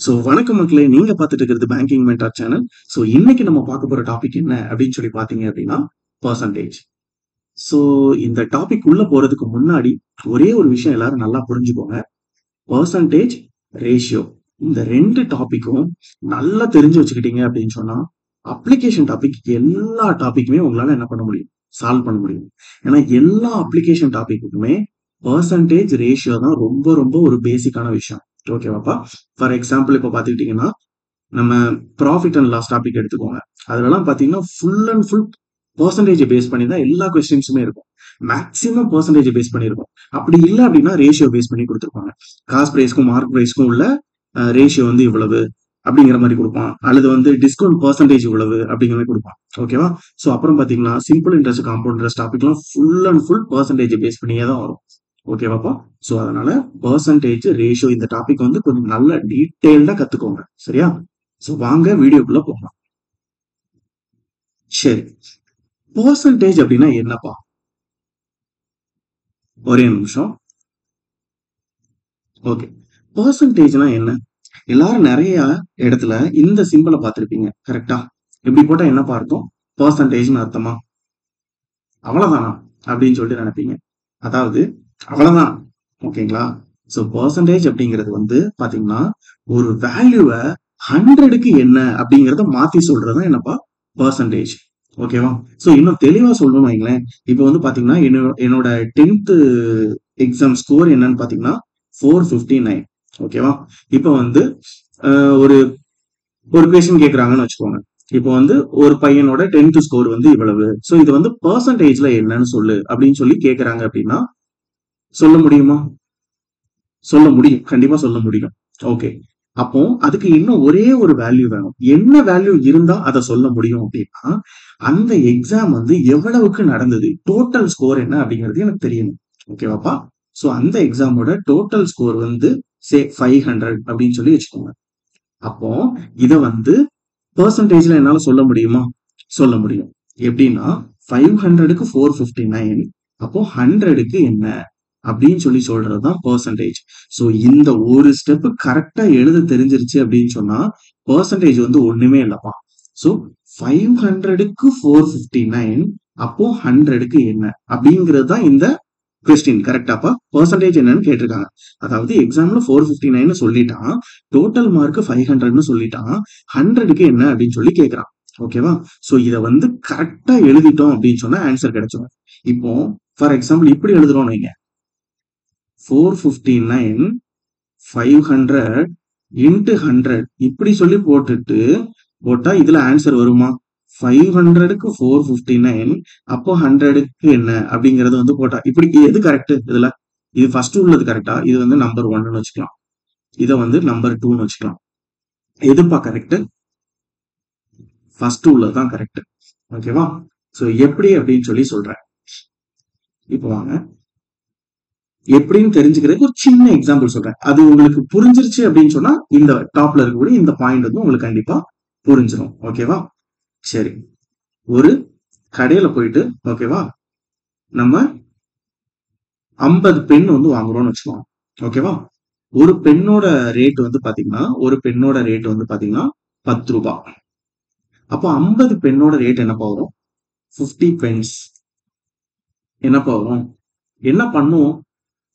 So வணக்கம் மக்களே, நீங்க பார்த்துட்டு இருக்கிறது பேங்கிங் மென்டார் சேனல். ஸோ இன்னைக்கு நம்ம பார்க்க போற டாபிக் என்ன அப்படின்னு சொல்லி பார்த்தீங்க அப்படின்னா பர்சன்டேஜ். ஸோ இந்த டாபிக் உள்ள போறதுக்கு முன்னாடி ஒரே ஒரு விஷயம் எல்லாரும் நல்லா புரிஞ்சுக்கோங்க. பர்சன்டேஜ், ரேஷியோ, இந்த ரெண்டு டாபிக்கும் நல்லா தெரிஞ்சு வச்சுக்கிட்டீங்க அப்படின்னு சொன்னா அப்ளிகேஷன் டாபிக் எல்லா டாபிக்குமே உங்களால என்ன பண்ண முடியும், சால்வ் பண்ண முடியும். ஏன்னா எல்லா அப்ளிகேஷன் டாபிக்குமே பர்சன்டேஜ், ரேஷியோ தான் ரொம்ப ரொம்ப ஒரு பேசிக்கான விஷயம். ஓகேவாப்பா? ஃபார் எக்ஸாம்பிள் இப்போ பார்த்துக்கிட்டிங்கன்னா நம்ம ப்ராஃபிட் அண்ட் லாஸ் டாபிக் எடுத்துக்கோங்க. அதுலலாம் பார்த்தீங்கன்னா ஃபுல் அண்ட் ஃபுல் பர்சன்டேஜை பேஸ் பண்ணி தான் எல்லா கொஸ்டின்ஸுமே இருக்கும். மேக்ஸிமம் பர்சன்டேஜை பேஸ் பண்ணியிருக்கும். அப்படி இல்லை அப்படின்னா ரேஷியோ பேஸ் பண்ணி கொடுத்துருப்பாங்க. காஸ்ட் ப்ரைஸ்க்கும் மார்க் ப்ரைஸ்க்கும் உள்ள ரேஷியோ வந்து இவ்வளவு அப்படிங்கிற மாதிரி கொடுப்பான். அல்லது வந்து டிஸ்கவுண்ட் பர்சன்டேஜ் இவ்வளவு அப்படிங்கிற மாதிரி கொடுப்பான். ஓகேவா? ஸோ அப்புறம் பார்த்தீங்கன்னா சிம்பிள் இன்ட்ரெஸ்ட், காம்பவுண்ட் இன்ட்ரெஸ்ட் டாபிக்லாம் ஃபுல் அண்ட் ஃபுல் பர்சன்டேஜை பேஸ் பண்ணியே தான் வரும். ஓகேவாப்பா? ஸோ அதனால பர்சன்டேஜ், ரேஷியோ இந்த டாபிக் வந்து கொஞ்சம் நல்ல டீட்டெயில்டா கத்துக்கோங்க. சரியா? ஸோ வாங்க வீடியோக்குள்ள போகலாம். சரி, பர்சன்டேஜ் அப்படின்னா என்னப்பா? ஒரே நிமிஷம். ஓகே, பர்சன்டேஜ்னா என்ன? எல்லாரும் நிறைய இடத்துல இந்த சிம்பிளை பார்த்திருப்பீங்க. கரெக்டா? இப்படி போட்டா என்னப்பா அர்த்தம்? பர்சன்டேஜ்னு அர்த்தமா? அவ்வளவுதானா அப்படின்னு சொல்லிட்டு நினைப்பீங்க. அதாவது அவ்வளவுதான். ஓகேங்களா? ஸோ பர்சன்டேஜ் அப்படிங்கிறது வந்து பாத்தீங்கன்னா ஒரு வேல்யூவை 100க்கு என்ன அப்படிங்கிறத மாத்தி சொல்றதுதான் என்னப்பா பர்சன்டேஜ். ஓகேவா? ஸோ இன்னும் தெளிவா சொல்லணும்னு வைங்களேன். இப்போ வந்து பாத்தீங்கன்னா என்னோட 10th எக்ஸாம் ஸ்கோர் என்னன்னு பாத்தீங்கன்னா 459. ஓகேவா? இப்போ வந்து ஒரு ஒரு கொஸ்டின் கேட்கறாங்கன்னு வச்சுக்கோங்க. இப்போ வந்து ஒரு பையனோட 10th ஸ்கோர் வந்து இவ்வளவு. ஸோ இது வந்து பர்சன்டேஜ்ல என்னன்னு சொல்லு அப்படின்னு சொல்லி கேட்கறாங்க அப்படின்னா சொல்ல முடியுமா? சொல்ல முடியும், கண்டிப்பா சொல்ல முடியும். ஓகே, அப்போ அதுக்கு இன்னும் ஒரே ஒரு வேல்யூ வேணும். என்ன வேல்யூ இருந்தா அதை சொல்ல முடியும் அப்படின்னா அந்த எக்ஸாம் வந்து எவ்வளவுக்கு நடந்தது, டோட்டல் ஸ்கோர் என்ன அப்படிங்கிறது எனக்கு தெரியணும். ஓகேவாப்பா? ஸோ அந்த எக்ஸாமோட டோட்டல் ஸ்கோர் வந்து 500 அப்படின்னு சொல்லி வச்சுக்கோங்க. அப்போ இதை வந்து பர்சன்டேஜ்ல என்னால சொல்ல முடியுமா? சொல்ல முடியும். எப்படின்னா 500க்கு 459, அப்போ 100க்கு என்ன அப்படின்னு சொல்லி சொல்றதுதான் பர்சன்டேஜ். ஸோ இந்த ஒரு ஸ்டெப் கரெக்டா எழுத தெரிஞ்சிருச்சு அப்படின்னு சொன்னா பர்சன்டேஜ் வந்து ஒண்ணுமே இல்லப்பா. ஸோ 500க்கு 459, அப்போ 100க்கு என்ன அப்படிங்கிறது தான் இந்த கொஸ்டின். கரெக்டாப்பா? பர்சன்டேஜ் என்னன்னு கேட்டிருக்காங்க. அதாவது எக்ஸாம்ல 459 சொல்லிட்டான், டோட்டல் மார்க் 500ன்னு சொல்லிட்டான், 100க்கு என்ன அப்படின்னு சொல்லி கேட்கறான். ஓகேவா? ஸோ இதை வந்து கரெக்டா எழுதிட்டோம் அப்படின்னு சொன்னா ஆன்சர் கிடைச்சிடும். இப்போ ஃபார் எக்ஸாம்பிள் இப்படி எழுதுறோம்னு வைங்க. 459 500 into 100 இப்படி சொல்லி போட்டா இதுல ஆன்சர் வருமா? 500க்கு 459, அப்போ 100க்கு என்ன அப்படிங்கறது வந்து போட்டா இப்படி எது கரெக்ட்? இதுல இது ஃபர்ஸ்ட் உள்ளது கரெக்டா? இது வந்து நம்பர் 1ன்னு வச்சுக்கலாம், இதை வந்து நம்பர் 2ன்னு வச்சுக்கலாம். எதுப்பா கரெக்ட்? ஃபர்ஸ்ட் உள்ளதுதான் கரெக்ட். ஓகேவா? சோ எப்படி அப்படின்னு சொல்லி சொல்றேன். இப்போ வாங்க, எப்படின்னு தெரிஞ்சுக்கிறதுக்கு ஒரு சின்ன எக்ஸாம்பிள் சொல்றேன். அது உங்களுக்கு புரிஞ்சிருச்சு அப்படின்னு சொன்னா இந்த டாப்ல இருக்கக்கூடிய இந்த பாயிண்ட் வந்து உங்களுக்கு கண்டிப்பா புரிஞ்சிடும். ஓகேவா? சரி, ஒரு கடையில போயிட்டு ஓகேவா நம்ம 50 பென் வந்து வாங்குறோம்னு வச்சுக்கோங்க. ஓகேவா? ஒரு பெண்ணோட ரேட் வந்து பாத்தீங்கன்னா 10 ரூபாய். அப்போ 50 பெண்ணோட ரேட் என்னப்பா வரும்? 50 பென்ஸ். என்னப்பா வரும்? என்ன பண்ணுவோம்?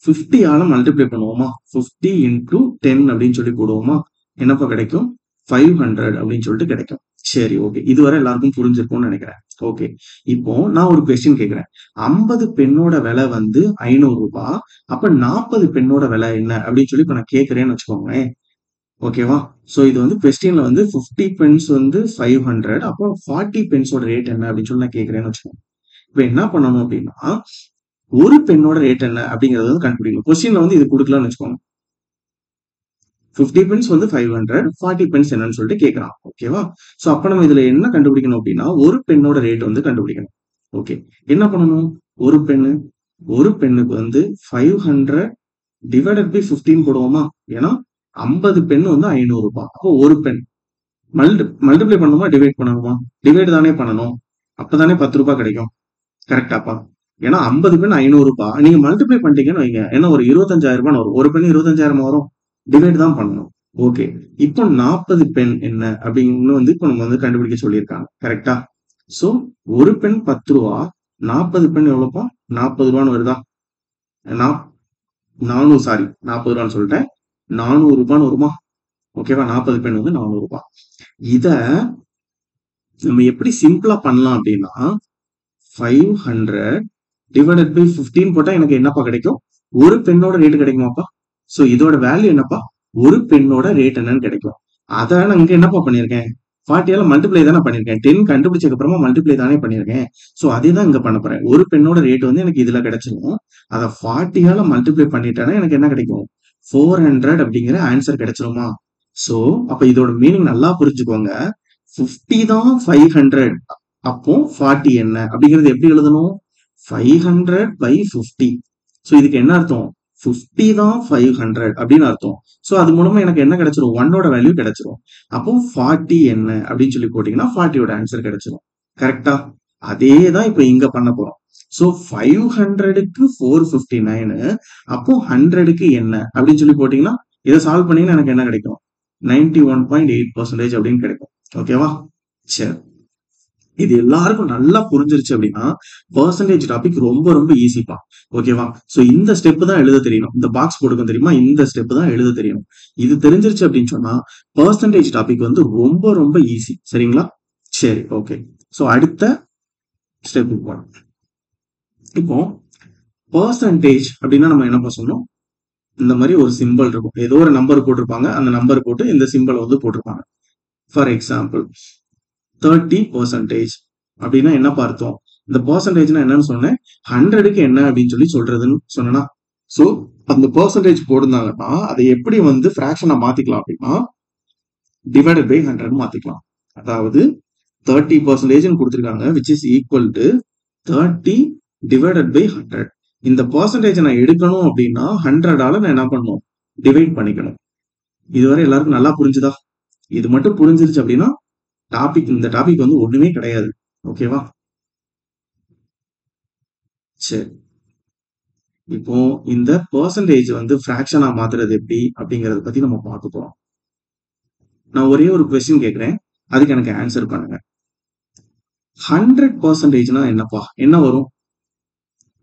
50 ஆல மல்டிப்ளை பண்ணுவோமா? 50 into 10 அப்படின்னு சொல்லி போடுவோமா? என்னப்பா கிடைக்கும்? 500 அப்படின்னு சொல்லிட்டு கிடைக்கும். சரி, ஓகே, இதுவரை எல்லாருக்கும் புரிஞ்சிருக்கும்னு நினைக்கிறேன். ஓகே, இப்போ நான் ஒரு கொஸ்டின் கேட்கிறேன். 50 பெண்ணோட விலை வந்து 500 ரூபாய். அப்ப 40 பெண்ணோட விலை என்ன அப்படின்னு சொல்லி இப்ப நான் கேட்கிறேன்னு வச்சுக்கோங்களேன். ஓகேவா? சோ இது வந்து கொஸ்டின்ல வந்து 50 பென்ஸ் வந்து 500, அப்போ 40 பென்ஸோட ரேட் என்ன அப்படின்னு சொல்லி நான் கேட்கிறேன்னு வச்சுக்கோங்க. இப்ப என்ன பண்ணணும் அப்படின்னா ஒரு பெண்ணோட ரேட் என்ன அப்படிங்கறத வந்து கண்டுபிடிக்கணும். கொஸ்டின்ல வந்து இது கொடுக்கலாம்னு வச்சுக்கோங்க. 50 பென்ஸ் வந்து 500, 40 பென்ஸ் என்னன்னு சொல்லிட்டு கேட்கறான். ஓகேவா? சோ அப்ப நம்ம இதுல என்ன கண்டுபிடிக்கணும் அப்படின்னா ஒரு பெண்ணோட ரேட் வந்து கண்டுபிடிக்கணும். ஓகே, என்ன பண்ணணும்? ஒரு பெண்ணுக்கு வந்து 500 டிவைடட் பை 15 போடுவோமா? ஏன்னா 50 பெண் வந்து 500 ரூபாய். அப்போ ஒரு பெண் மல்டிப்ளை பண்ணணுமா, டிவைட் பண்ணணுமா? டிவைட் தானே பண்ணணும். அப்பதானே 10 ரூபாய் கிடைக்கும். கரெக்டாப்பா? ஏன்னா 50 பெண் 500 ரூபாய் நீங்க மல்டிப்ளை பண்ணிட்டீங்கன்னு வைங்க, என்ன ஒரு 25,000 ரூபாய் வரும். ஒரு பெண் 25,000 வரும். டிவைட் தான் பண்ணணும். ஓகே. இப்போ 40 பென் என்ன அப்படின்னு வந்து இப்போ நம்ம வந்து கண்டுபிடிக்க சொல்லியிருக்காங்க. கரெக்ட்டா? சோ, ஒரு பென் ரூ. 10 40 பென் எவ்வளோப்பா? ரூ. 40 வருதா? நாப் 400 சாரி ரூ. 40 சொல்லிட்டேன். ரூ. 400 வருமா? ஓகேவா? 40 பென் வந்து ரூ. 400. இத நம்ம எப்படி சிம்பிளா பண்ணலாம் அப்படின்னா, 500 டிவைடட் பை 15 போட்டா எனக்கு என்னப்பா கிடைக்கும்? ஒரு பெண்ணோட ரேட் கிடைக்குமாப்பா? சோ இதோட வேல்யூ என்னப்பா? ஒரு பெண்ணோட ரேட் என்னன்னு கிடைக்கும். அத நான் இங்க என்னப்பா பண்ணியிருக்கேன்? 40 மல்டிப்ளை தானே பண்ணியிருக்கேன். 10 கண்டுபிடிச்சதுக்கு அப்புறமா மல்டிப்ளை தானே பண்ணியிருக்கேன். சோ அதே தான் இங்க பண்ண போறேன். ஒரு பெண்ணோட ரேட் வந்து எனக்கு இதுல கிடைச்சிரும். அத 40 மல்டிப்ளை பண்ணிட்டேன்னா எனக்கு என்ன கிடைக்கும்? 400 அப்படிங்கிற ஆன்சர் கிடைச்சிருமா? சோ அப்ப இதோட மீனிங் நல்லா புரிஞ்சுக்கோங்க. 50 தான் 500. அப்போ 40 என்ன அப்படிங்கிறது எப்படி எழுதணும்? 500 by 50. சோ இதுக்கு என்ன அர்த்தம்? 50 தான் 500 அப்படின்னு அர்த்தம். சோ அது மூலமா எனக்கு என்ன கிடைச்சிரும்? 1 வேல்யூ கிடைச்சிரும். அப்போ 40 என்ன அப்படின்னு சொல்லி போட்டீங்கன்னா 40 ஆன்சர் கிடைச்சிரும். கரெக்டா? அதே தான் இப்ப இங்க பண்ண போறோம். சோ 500க்கு 459 அப்போ 100க்கு என்ன அப்படின்னு சொல்லி போட்டீங்கன்னா இதை சால்வ் பண்ணீங்கன்னா எனக்கு என்ன கிடைக்கும்? 91.8% அப்படின்னு கிடைக்கும். ஓகேவா? சரி. இது எல்லாருக்கும் நல்லா புரிஞ்சிருச்சு அப்படின்னா பெர்சன்டேஜ் டாபிக் ரொம்ப ரொம்ப ஈஸிப்பா. ஓகேவா? சோ இந்த ஸ்டெப் தான் எழுத தெரியணும். இந்த பாக்ஸ் போட்டுக்கும் தெரியுமா? இந்த ஸ்டெப் தான் எழுத தெரியணும். இது தெரிஞ்சிருச்சு அப்படின்னு சொன்னா பெர்சன்டேஜ் டாபிக் வந்து ரொம்ப ரொம்ப ஈஸி. சரிங்களா? சரி, ஓகே. சோ அடுத்த ஸ்டெப் போலாம். இப்போ பெர்சன்டேஜ் அப்படின்னா நம்ம என்ன பண்ணணும்? இந்த மாதிரி ஒரு சிம்பிள் இருக்கும். ஏதோ ஒரு நம்பர் போட்டிருப்பாங்க. அந்த நம்பர் போட்டு இந்த சிம்பிள் வந்து போட்டிருப்பாங்க. ஃபார் எக்ஸாம்பிள் 30% அப்படின்னா என்ன பார்த்தோம்? இந்த பெர்சன்டேஜ்னா என்னன்னு சொன்னேன். 100க்கு என்ன அப்படின்னு சொல்லி சொல்றதுன்னு சொன்னா, சோ அந்த பெர்சன்டேஜ் போட்டிருந்தாங்கன்னா அதை எப்படி வந்து ஃபிராக்ஷனா மாத்திக்கலாம் அப்படின்னா டிவைடட் பை 100 மாத்திக்கலாம். அதாவது 30% கொடுத்திருக்காங்க which is equal to 30 divided by 100. இந்த பெர்சன்டேஜ் நான் எடுக்கணும் அப்படின்னா 100ஆல நான் என்ன பண்ணணும்? டிவைட் பண்ணிக்கணும். இதுவரை எல்லாருக்கும் நல்லா புரிஞ்சுதா? இது மட்டும் புரிஞ்சிருச்சு அப்படின்னா இந்த டாபிக் வந்து ஒண்ணுமே கிடையாது. ஓகேவா? சரி. இப்போ இந்த பெர்சன்டேஜ் வந்து ஃபிராக்ஷனா மாத்துறது எப்படி அப்படிங்கறத பத்தி நம்ம பார்க்க போறோம். நான் ஒரே ஒரு கொஸ்டின் கேட்கிறேன். அதுக்கு எனக்கு ஆன்சர் பண்ணுங்க. 100%னா என்னப்பா? என்ன வரும்?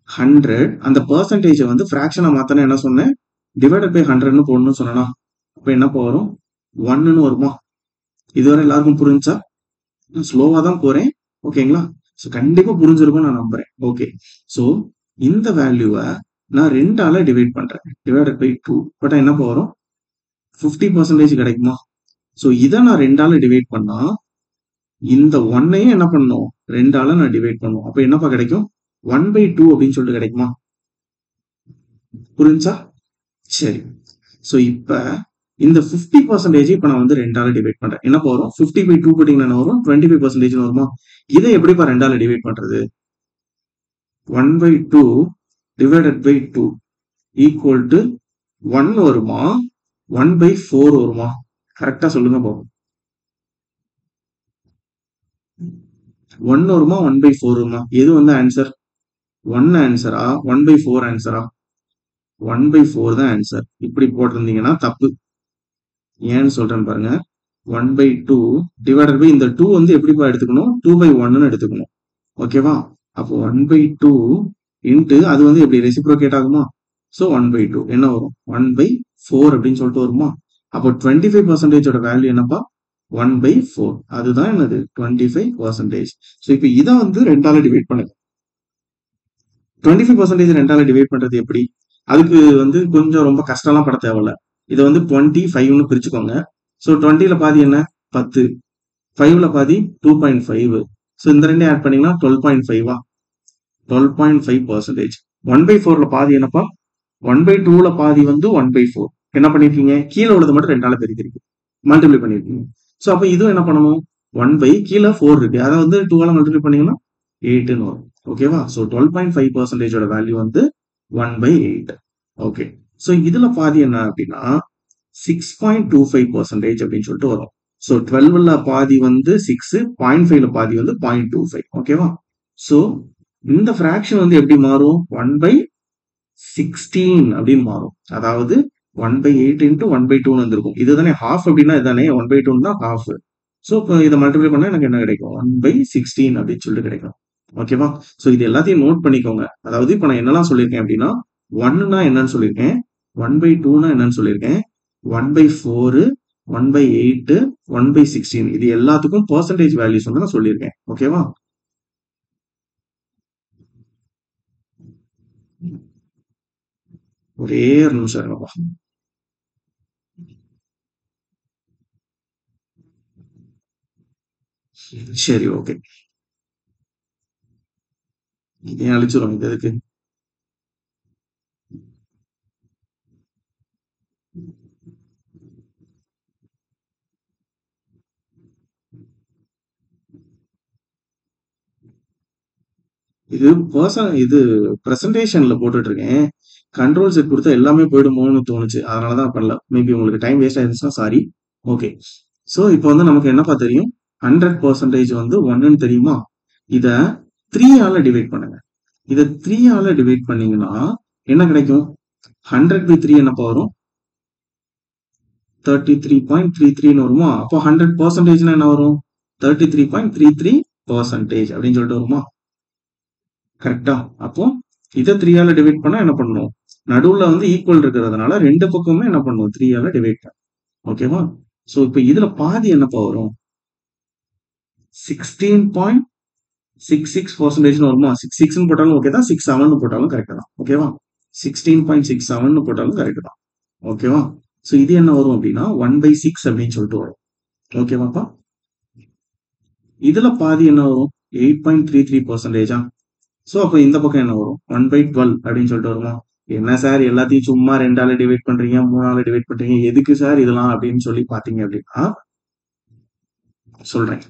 100 அந்த பெர்சன்டேஜ் வந்து ஃபிராக்ஷனா மாத்தனா என்ன சொன்னேன்? டிவைடட் பை 100ன்னு போடணும்னு சொன்னா அப்ப என்னப்பா வரும்? 1ன்னு வருமா? இதுவரை எல்லாருக்கும் புரிஞ்சா? நான் ஸ்லோவா தான் போறேன். ஓகேங்களா? சோ கண்டிப்பா புரிஞ்சிருக்கும் நான் நம்புறேன். ஓகே. சோ இந்த வேல்யூவை நான் 2ஆல டிவைட் பண்றேன். டிவைடட் பை 2 பட் என்னப்பா வரும்? 50% கிடைக்குமா? சோ இதை நான் 2ஆல டிவைட் பண்ணா இந்த 1ஐயும் என்ன பண்ணணும்? 2ஆல நான் டிவைட் பண்ணும். அப்ப என்னப்பா கிடைக்கும்? 1/2 அப்படின்னு சொல்லிட்டு கிடைக்குமா? புரிஞ்சா? சரி. சோ இப்ப இந்த 50% இப்ப நான் வந்து 2ஆல டிவைட் பண்றேன். என்ன வரும்? 50/2 போட்டீங்கன்னா என்ன வரும்? 25% வருமா? இதை எப்படிப்பா 2ஆல டிவைட் பண்றது? 1/2 divided by 2 equal to 1 வருமா? 1/4 வருமா? கரெக்டா சொல்லுங்க பாப்போம். 1 வருமா? 1/4 வருமா? எது வந்து ஆன்சர்? 1 ஆன்சரா? 1/4 ஆன்சரா? 1/4 தான் ஆன்சர். இப்படி போட்டிருந்தீங்கன்னா தப்பு. ஏன்னு சொல்றேன் பாருங்க. 1/2 டிவைடட் பை இந்த 2 வந்து எப்படிப்பா எடுத்துக்கணும்? 2/1ன்னு எடுத்துக்கணும். ஓகேவா? அப்போ 1/2 இன்ட்டு அது வந்து எப்படி ரெசிப்ரோகேட் ஆகுமா? சோ 1/2 என்ன வரும்? 1/4 அப்படின்னு சொல்லிட்டு வருமா? அப்போ 25% வேல்யூ என்னப்பா? 1/4. அதுதான் என்னது? 25%. சோ இப்போ இதை வந்து 2ஆல டிவைட் பண்ணுங்க. 25% 2ஆல டிவைட் பண்றது எப்படி? அதுக்கு வந்து கொஞ்சம் ரொம்ப கஷ்டம்லாம் பட தேவையில்ல. இதை வந்து 25ன்னு பிரிச்சுக்கோங்க. சோ 20ல பாதி என்ன? 10. 5ல பாதி 2.5. சோ இந்த ரெண்டையும் ஆட் பண்ணீங்கன்னா 12.5. 12.5%. 1/4ல பாதி என்னப்பா? 1/2ல பாதி வந்து 1/4. என்ன பண்ணிருக்கீங்க? கீழே உள்ளது மட்டும் 2ஆல பெருக்கிருக்கு. மல்டிப்ளை பண்ணிருக்கீங்க. சோ அப்ப இதுவும் என்ன பண்ணணும்? 1 கீழே 4 இருக்கு. அதை வந்து 2ஆல மல்டிப்ளை பண்ணீங்கன்னா 8ன்னு வரும். ஓகேவா? சோ 12.5% வேல்யூ வந்து 1/8. ஓகே. சோ இதுல பாதி என்ன அப்படின்னா 6.25% அப்படின்னு சொல்லிட்டு வரும். சோ 12ல பாதி வந்து 6, 0.5ல பாதி வந்து 0.25. ஓகேவா? சோ இந்த ஃபிராக்ஷன் வந்து எப்படி மாறும்? 1/16 அப்படின்னு மாறும். அதாவது 1/8 இன்ட்டு 1/2ன்னு வந்திருக்கும். இதுதானே ஹாஃப் அப்படின்னா இதுதானே 1/2 தான் ஹாஃப். ஸோ இப்போ இதை மல்டிப்ளை பண்ணா எனக்கு என்ன கிடைக்கும்? 1/16 அப்படின்னு சொல்லிட்டு கிடைக்கும். ஓகேவா? ஸோ இது எல்லாத்தையும் நோட் பண்ணிக்கோங்க. அதாவது இப்போ நான் என்னெல்லாம் சொல்லியிருக்கேன் அப்படின்னா 1னா என்னன்னு சொல்லியிருக்கேன், 1/2னா என்னன்னு சொல்லியிருக்கேன், 1/4, 1/8, 1/16 இது எல்லாத்துக்கும் பெர்சன்டேஜ் வேல்யூஸ் வந்து நான் சொல்லியிருக்கேன். ஓகேவா? ஒரே ஒரு நிமிஷம் இருங்கப்பா. சரி, ஓகே. இதையும் அழிச்சிரும் இது எதுக்கு? இது பிரசன்டேஷன்ல போட்டுட்டு இருக்கேன். கண்ட்ரோல் செட் கொடுத்தா எல்லாமே போயிடுமோன்னு தோணுச்சு. அதனாலதான் பண்ணல. மேபி உங்களுக்கு டைம் வேஸ்ட் ஆயிருந்துச்சுன்னா சாரி. ஓகே. ஸோ இப்போ வந்து நமக்கு என்னப்பா தெரியும்? 100% வந்து 1ன்னு தெரியுமா? இத 3 ஆல டிவைட் பண்ணுங்க. இத 3 ஆல டிவைட் பண்ணீங்கன்னா என்ன கிடைக்கும்? 100/3 என்னப்பா வரும்? 33.33ன்னு வருமா? அப்போ 100%னா என்ன வரும்? 33.33% அப்படின்னு சொல்லிட்டு வருமா? கரெக்டா? அப்போ இதை 3 ஆல டிவைட் பண்ணா என்ன பண்ணணும்? நடுவுல வந்து ஈக்குவல் இருக்கிறதுனால ரெண்டு பக்கமுமே என்ன பண்ணும்? 3 ஆல டிவைட் பண்ணும். ஓகேவா? சோ இப்போ இதுல பாதி என்னப்பா வரும்? 16.66% வருமா? 66 போட்டாலும் ஓகே தான், 67 போட்டாலும் கரெக்ட் தான். ஓகேவா? 16.67 போட்டாலும் கரெக்ட் தான். ஓகேவா? சோ இது என்ன வரும் அப்படின்னா 1/6 அப்படின்னு சொல்லிட்டு வரும். ஓகேவாப்பா? இதுல பாதி என்ன வரும்? 8.33%. சோ அப்ப இந்த பக்கம் என்ன வரும்? 1/12 அப்படின்னு சொல்லிட்டு வருமா? என்ன சார் எல்லாத்தையும் சும்மா 2ஆல டிவைட் பண்றீங்க, 3ஆல டிவைட் பண்றீங்க, எதுக்கு சார் இதெல்லாம் அப்படின்னு சொல்லி பாத்தீங்க அப்படின்னா சொல்றேன்.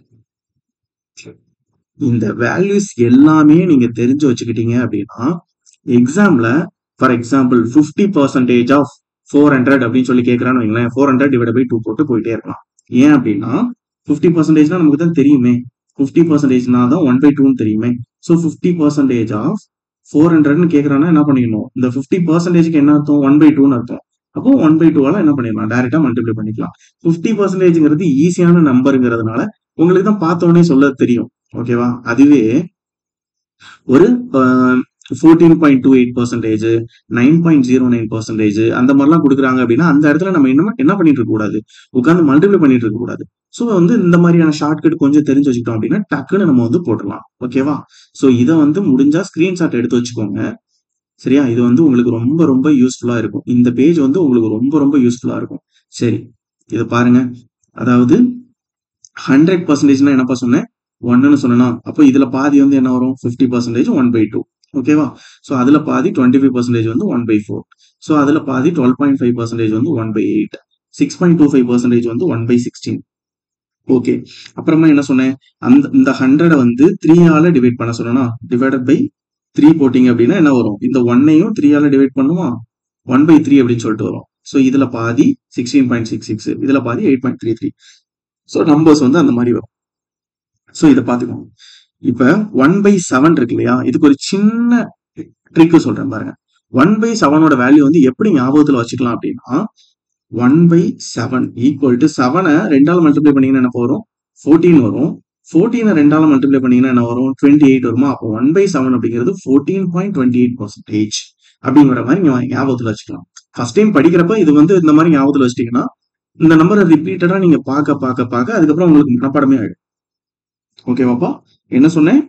இந்த வேல்யூஸ் எல்லாமே நீங்க தெரிஞ்சு வச்சுக்கிட்டீங்க அப்படின்னா எக்ஸாம்ல ஃபார் எக்ஸாம்பிள் 50% ஆஃப் 400 அப்படின்னு சொல்லி கேட்கறான்னு வைங்களேன், 400/2 போட்டு போயிட்டே இருக்கலாம். ஏன் அப்படின்னா 50%னா நமக்கு தான் தெரியுமே, 50%னா தான் 1/2ன்னு தெரியுமே. ஸோ 50% ஆஃப் 400ன்னு கேட்கறான்னா என்ன பண்ணிக்கணும்? இந்த 50%க்கு என்ன அர்த்தம்? 1/2ன்னு அர்த்தம். அப்போ 1/2ஆல என்ன பண்ணிடலாம்? டைரக்டா மல்டிப்ளை பண்ணிக்கலாம். 50%ங்கிறது ஈஸியான நம்பருங்கிறதுனால உங்களுக்கு தான் பார்த்த உடனே சொல்ல தெரியும். ஓகேவா? அதுவே ஒரு 14.28%, 9.09% அந்த மாதிரிலாம் கொடுக்குறாங்க அப்படின்னா அந்த இடத்துல நம்ம என்ன பண்ணிட்டு இருக்க கூடாது? உட்காந்து மல்டிப்ளை பண்ணிட்டு இருக்க கூடாது. ஸோ வந்து இந்த மாதிரியான ஷார்ட்கட் கொஞ்சம் தெரிஞ்சு வச்சுக்கிட்டோம் அப்படின்னா டக்குன்னு நம்ம வந்து போட்டுடலாம். ஓகேவா? ஸோ இதை வந்து முடிஞ்சா ஸ்கிரீன்ஷாட் எடுத்து வச்சுக்கோங்க. சரியா? இது வந்து உங்களுக்கு ரொம்ப ரொம்ப யூஸ்ஃபுல்லா இருக்கும். இந்த பேஜ் வந்து உங்களுக்கு ரொம்ப ரொம்ப யூஸ்ஃபுல்லா இருக்கும். சரி, இதை பாருங்க. அதாவது 100%னா என்னப்பா சொன்னேன்? 1ன்னு சொன்னா அப்போ இதுல பாதி வந்து என்ன வரும்? 50% 1/2. ஓகேவா? சோ அதுல பாதி 25% வந்து 1/4. சோ அதுல பாதி 12.5% வந்து 1/8. 6.25% வந்து 1/16. ஓகே. அப்புறமா என்ன சொன்னேன்? இந்த 100 வந்து 3 ஆல டிவைட் பண்ண சொன்னா டிவைடட் பை 3 போட்டீங்க அப்படின்னா என்ன வரும்? இந்த 1ஐயும் 3 ஆல டிவைட் பண்ணுமா? 1/3 அப்படின்னு சொல்லிட்டு வரும். சோ இதுல பாதி 16.66, இதுல பாதி 8.33. சோ நம்பர்ஸ் வந்து அந்த மாதிரி வரும். சோ இதை பாத்துக்கோங்க. இப்ப 1/7 இருக்கு இல்லையா? இதுக்கு ஒரு சின்ன ட்ரிக் சொல்றேன் பாருங்க. 1/7ஓட வேல்யூ வந்து எப்படி ஞாபகத்துல வச்சுக்கலாம் அப்படின்னா 1/7 ஈக்குவல் டு 7 2ஆல மல்டிப்ளை பண்ணீங்கன்னா என்ன வரும்? 14 வரும். 14 2ஆல மல்டிப்ளை பண்ணீங்கன்னா என்ன வரும்? 28 வருமா? அப்போ 1/7 அப்படிங்கிறது 14.28% அப்படிங்கிற மாதிரி நீங்க ஞாபகத்துல வச்சுக்கலாம். ஃபர்ஸ்ட் டைம் படிக்கிறப்ப இது வந்து இந்த மாதிரி ஞாபகத்துல வச்சிட்டீங்கன்னா இந்த நம்பரை ரிப்பீட்டடா நீங்க பார்க்க அதுக்கப்புறம் உங்களுக்கு மனப்பாடமே ஆயிடும். ஓகேவாப்பா? என்ன சொன்னேன்?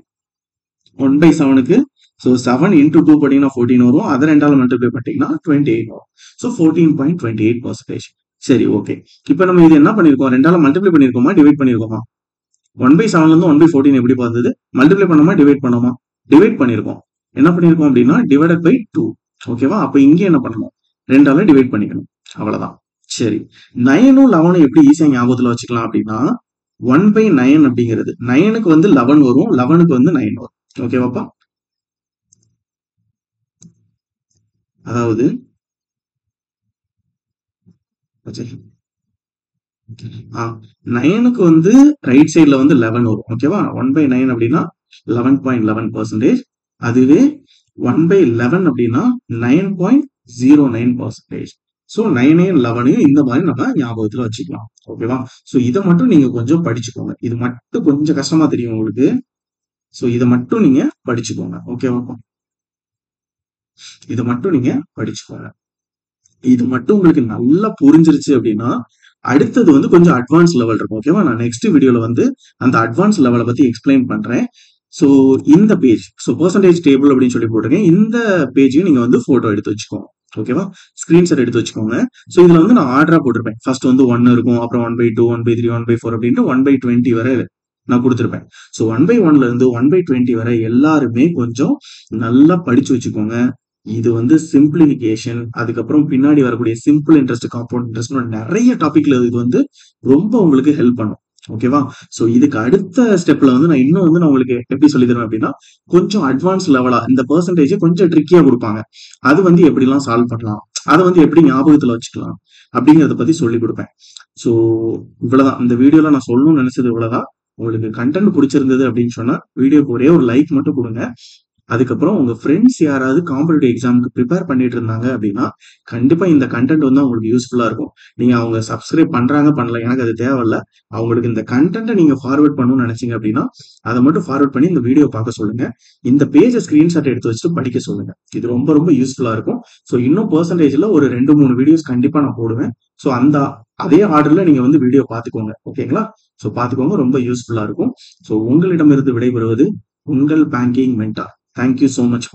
1/7க்கு ஸோ 7 இன்டூ 2 பண்ணீங்கன்னா 14 வரும். அதை 2ஆல மல்டிப்ளை பண்ணிட்டீங்கன்னா 28 வரும். ஸோ 14.28%. சரி, ஓகே. இப்போ நம்ம இது என்ன பண்ணிருக்கோம்? 2ஆல மல்டிப்ளை பண்ணிருக்கோமா, டிவைட் பண்ணிருக்கோமா? 1/7ல இருந்து 1/14 எப்படி பார்த்தது? மல்டிப்ளை பண்ணோமா, டிவைட் பண்ணோமா? டிவைட் பண்ணிருக்கோம். என்ன பண்ணிருக்கோம் அப்படின்னா டிவைடட் பை 2. ஓகேவா? அப்ப இங்கே என்ன பண்ணணும்? 2ஆல டிவைட் பண்ணிக்கணும். அவ்வளவுதான். சரி, 9ம் 11ம் எப்படி ஈஸியா ஞாபகத்துல வச்சுக்கலாம் அப்படின்னா 1/9 அப்படிங்கிறது 9க்கு வந்து 11 வரும், 11க்கு வந்து 9 வரும். ஓகேவாப்பா? அதாவது 9க்கு வந்து ரைட் சைட்ல வந்து 11 வரும். ஓகேவா? 1/9 அப்படின்னா 11.11%. அதுவே 1/11 அப்படின்னா 9.09%. ஸோ 9 11 இந்த மாதிரி நம்ம ஞாபகத்துல வச்சுக்கலாம். ஓகேவா? ஸோ இதை மட்டும் நீங்க கொஞ்சம் படிச்சுக்கோங்க. இது மட்டும் கொஞ்சம் கஷ்டமா தெரியும் உங்களுக்கு. ஸோ இதை மட்டும் நீங்க படிச்சுக்கோங்க. ஓகேவா? இதை மட்டும் நீங்க படிச்சுக்கோங்க. இது மட்டும் உங்களுக்கு நல்லா புரிஞ்சிருச்சு அப்படின்னா அடுத்தது வந்து கொஞ்சம் அட்வான்ஸ் லெவல் இருக்கும். ஓகேவா? நான் நெக்ஸ்ட் வீடியோல வந்து அந்த அட்வான்ஸ் லெவலை பத்தி எக்ஸ்பிளைன் பண்றேன். ஸோ இந்த பேஜ், ஸோ பெர்சன்டேஜ் டேபிள் அப்படின்னு சொல்லி போட்டிருக்கேன். இந்த பேஜையும் நீங்க வந்து போட்டோ எடுத்து வச்சுக்கோங்க. ஓகேவா? ஸ்கிரீன்ஷாட் எடுத்து வச்சுக்கோங்க. ஸோ இதுல வந்து நான் ஆர்டரா போட்டிருப்பேன். ஃபர்ஸ்ட் வந்து 1 இருக்கும், அப்புறம் 1/2, 1/3, 1/4 அப்படின்ட்டு 1/20 வரை நான் கொடுத்துருப்பேன். ஸோ 1/1ல இருந்து 1/20 வரை எல்லாருமே கொஞ்சம் நல்லா படிச்சு வச்சுக்கோங்க. இது வந்து சிம்பிளிஃபிகேஷன், அதுக்கப்புறம் பின்னாடி வரக்கூடிய சிம்பிள் இன்ட்ரெஸ்ட், காம்பவுண்ட் இன்ட்ரெஸ்ட் நிறைய டாபிக்ல இது வந்து ரொம்ப உங்களுக்கு ஹெல்ப் பண்ணும். ஓகேவா? ஸோ இதுக்கு அடுத்த ஸ்டெப்ல வந்து நான் இன்னும் வந்து நான் உங்களுக்கு எப்படி சொல்லி தருவேன் அப்படின்னா கொஞ்சம் அட்வான்ஸ் லெவலா இந்த பெர்சன்டேஜ் கொஞ்சம் ட்ரிக்கியா கொடுப்பாங்க. அது வந்து எப்படிலாம் சால்வ் பண்ணலாம், அதை வந்து எப்படி ஞாபகத்துல வச்சுக்கலாம் அப்படிங்கறத பத்தி சொல்லி கொடுப்பேன். ஸோ இவ்வளவுதான் இந்த வீடியோல நான் சொல்லணும்னு நினைச்சது இவ்வளவுதான். உங்களுக்கு கண்டென்ட் பிடிச்சிருந்தது அப்படின்னு சொன்னா வீடியோக்கு ஒரே ஒரு லைக் மட்டும் கொடுங்க. அதுக்கப்புறம் உங்க ஃப்ரெண்ட்ஸ் யாராவது காம்படிட்டிவ் எக்ஸாமுக்கு ப்ரிப்பேர் பண்ணிட்டு இருந்தாங்க அப்படின்னா கண்டிப்பா இந்த கண்டென்ட் வந்து அவங்களுக்கு யூஸ்ஃபுல்லா இருக்கும். நீங்க அவங்க சப்ஸ்கிரைப் பண்றாங்க பண்ணல எனக்கு அது தேவையில்ல. அவங்களுக்கு இந்த கண்டென்ட்டை நீங்க ஃபார்வர்ட் பண்ணணும்னு நினைச்சீங்க அப்படின்னா அதை மட்டும் ஃபார்வர்ட் பண்ணி இந்த வீடியோ பார்க்க சொல்லுங்க. இந்த பேஜை ஸ்கிரீன்ஷாட் எடுத்து வச்சுட்டு படிக்க சொல்லுங்க. இது ரொம்ப ரொம்ப யூஸ்ஃபுல்லா இருக்கும். ஸோ இன்னும் பெர்சன்டேஜ்ல ஒரு 2-3 வீடியோஸ் கண்டிப்பா நான் போடுவேன். ஸோ அந்த அதே ஆர்டர்ல நீங்க வந்து வீடியோ பார்த்துக்கோங்க. ஓகேங்களா? ஸோ பார்த்துக்கோங்க, ரொம்ப யூஸ்ஃபுல்லா இருக்கும். ஸோ உங்களிடமிருந்து விடைபெறுவது உங்கள் banking mentor. Thank you so much.